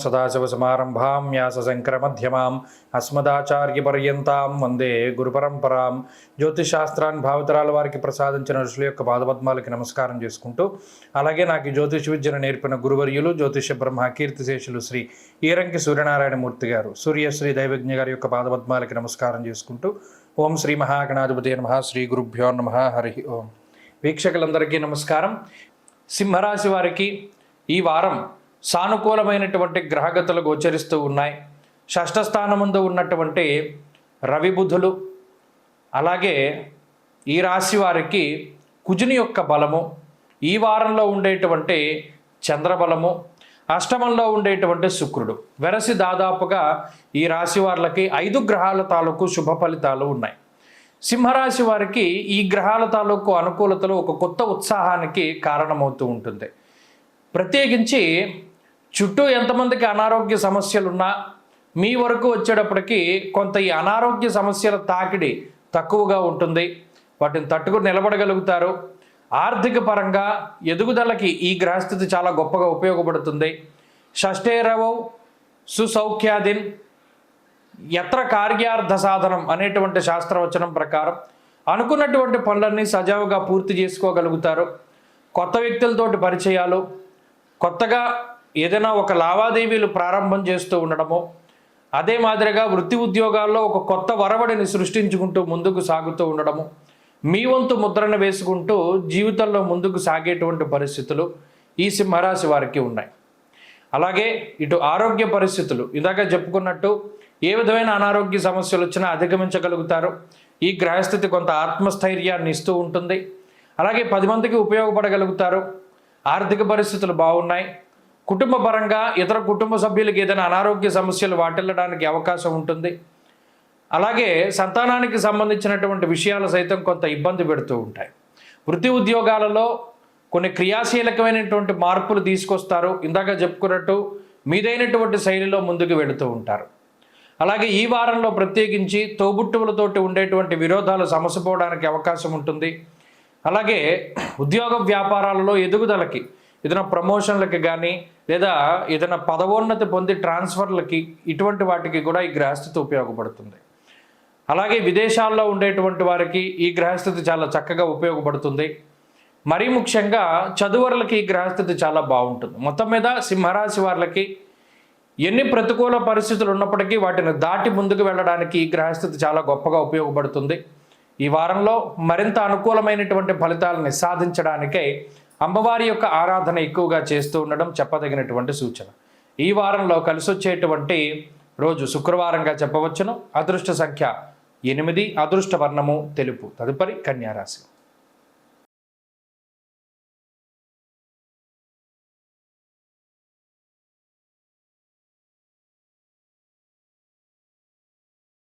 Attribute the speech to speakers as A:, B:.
A: సదాశివసమారంభాం వ్యాసశంకరమధ్యమాం అస్మదాచార్యపర్యంతాం వందే గురుపరంపరాం. జ్యోతిషాస్త్రాన్ని భావితరాల వారికి ప్రసాదించిన ఋషుల యొక్క పాదపద్మాలకి నమస్కారం చేసుకుంటూ, అలాగే నాకు జ్యోతిష విద్యను నేర్పిన గురువర్యులు జ్యోతిష బ్రహ్మ కీర్తిశేషులు శ్రీ ఈరంకి సూర్యనారాయణమూర్తి గారు, సూర్యశ్రీ దైవజ్ఞ గారి యొక్క పాదపద్మాలకి నమస్కారం చేసుకుంటూ, ఓం శ్రీ మహాగణాధిపతి నమః, శ్రీ గురుభ్యో నమః, హరి ఓం. వీక్షకులందరికీ నమస్కారం. సింహరాశి వారికి ఈ వారం సానుకూలమైనటువంటి గ్రహగతులు గోచరిస్తూ ఉన్నాయి. షష్ఠ స్థానముందు ఉన్నటువంటి రవి బుధులు, అలాగే ఈ రాశి వారికి కుజుని యొక్క బలము, ఈ వారంలో ఉండేటువంటి చంద్రబలము, అష్టమంలో ఉండేటువంటి శుక్రుడు వెరసి దాదాపుగా ఈ రాశి వారికి 5 గ్రహాల తాలూకు శుభ ఫలితాలు ఉన్నాయి. సింహరాశి వారికి ఈ గ్రహాల తాలూకు అనుకూలతలు ఒక కొత్త ఉత్సాహానికి కారణమవుతూ ఉంటుంది. ప్రత్యేకించి చుట్టూ ఎంతమందికి అనారోగ్య సమస్యలున్నా మీ వరకు వచ్చేటప్పటికి కొంత ఈ అనారోగ్య సమస్యల తాకిడి తక్కువగా ఉంటుంది. వాటిని తట్టుకుని నిలబడగలుగుతారు. ఆర్థిక పరంగా ఎదుగుదలకి ఈ గ్రహస్థితి చాలా గొప్పగా ఉపయోగపడుతుంది. షష్ఠేరవౌ సుసౌఖ్యాదిన్ యత్ర కార్యార్థ సాధనం అనేటువంటి శాస్త్రవచనం ప్రకారం అనుకున్నటువంటి పనులన్నీ సజావుగా పూర్తి చేసుకోగలుగుతారు. కొత్త వ్యక్తులతోటి పరిచయాలు, కొత్తగా ఏదైనా ఒక లావాదేవీలు ప్రారంభం చేస్తూ ఉండడము, అదే మాదిరిగా వృత్తి ఉద్యోగాల్లో ఒక కొత్త వరవడిని సృష్టించుకుంటూ ముందుకు సాగుతూ ఉండడము, మీ వంతు ముద్రను వేసుకుంటూ జీవితంలో ముందుకు సాగేటువంటి పరిస్థితులు ఈ సింహరాశి వారికి ఉన్నాయి. అలాగే ఇటు ఆరోగ్య పరిస్థితులు ఇందాక చెప్పుకున్నట్టు ఏ విధమైన అనారోగ్య సమస్యలు వచ్చినా అధిగమించగలుగుతారు. ఈ గ్రహస్థితి కొంత ఆత్మస్థైర్యాన్ని ఇస్తూ ఉంటుంది. అలాగే 10 మందికి ఉపయోగపడగలుగుతారు. ఆర్థిక పరిస్థితులు బాగున్నాయి. కుటుంబ పరంగా ఇతర కుటుంబ సభ్యులకి ఏదైనా అనారోగ్య సమస్యలు వాటిల్లడానికి అవకాశం ఉంటుంది. అలాగే సంతానానికి సంబంధించినటువంటి విషయాలు సైతం కొంత ఇబ్బంది పెడుతూ ఉంటాయి. వృత్తి ఉద్యోగాలలో కొన్ని క్రియాశీలకమైనటువంటి మార్పులు తీసుకొస్తారు. ఇందాక చెప్పుకున్నట్టు మీదైనటువంటి శైలిలో ముందుకు వెళుతూ ఉంటారు. అలాగే ఈ వారంలో ప్రత్యేకించి తోబుట్టువులతోటి ఉండేటువంటి విరోధాలు సమసిపోవడానికి అవకాశం ఉంటుంది. అలాగే ఉద్యోగ వ్యాపారాలలో ఎదుగుదలకి ఏదైనా ప్రమోషన్లకి కానీ లేదా ఏదైనా పదవోన్నతి పొంది ట్రాన్స్ఫర్లకి ఇటువంటి వాటికి కూడా ఈ గ్రహస్థితి ఉపయోగపడుతుంది. అలాగే విదేశాల్లో ఉండేటువంటి వారికి ఈ గ్రహస్థితి చాలా చక్కగా ఉపయోగపడుతుంది. మరీ ముఖ్యంగా చదువరులకి ఈ గ్రహస్థితి చాలా బాగుంటుంది. మొత్తం మీద సింహరాశి వారికి ఎన్ని ప్రతికూల పరిస్థితులు ఉన్నప్పటికీ వాటిని దాటి ముందుకు వెళ్ళడానికి ఈ గ్రహస్థితి చాలా గొప్పగా ఉపయోగపడుతుంది. ఈ వారంలో మరింత అనుకూలమైనటువంటి ఫలితాలని సాధించడానికై అమ్మవారి యొక్క ఆరాధన ఎక్కువగా చేస్తూ ఉండడం చెప్పదగినటువంటి సూచన. ఈ వారంలో కలిసి వచ్చేటువంటి రోజు శుక్రవారంగా చెప్పవచ్చును. అదృష్ట సంఖ్య 8, అదృష్ట వర్ణము తెలుపు. తదుపరి కన్యారాశి.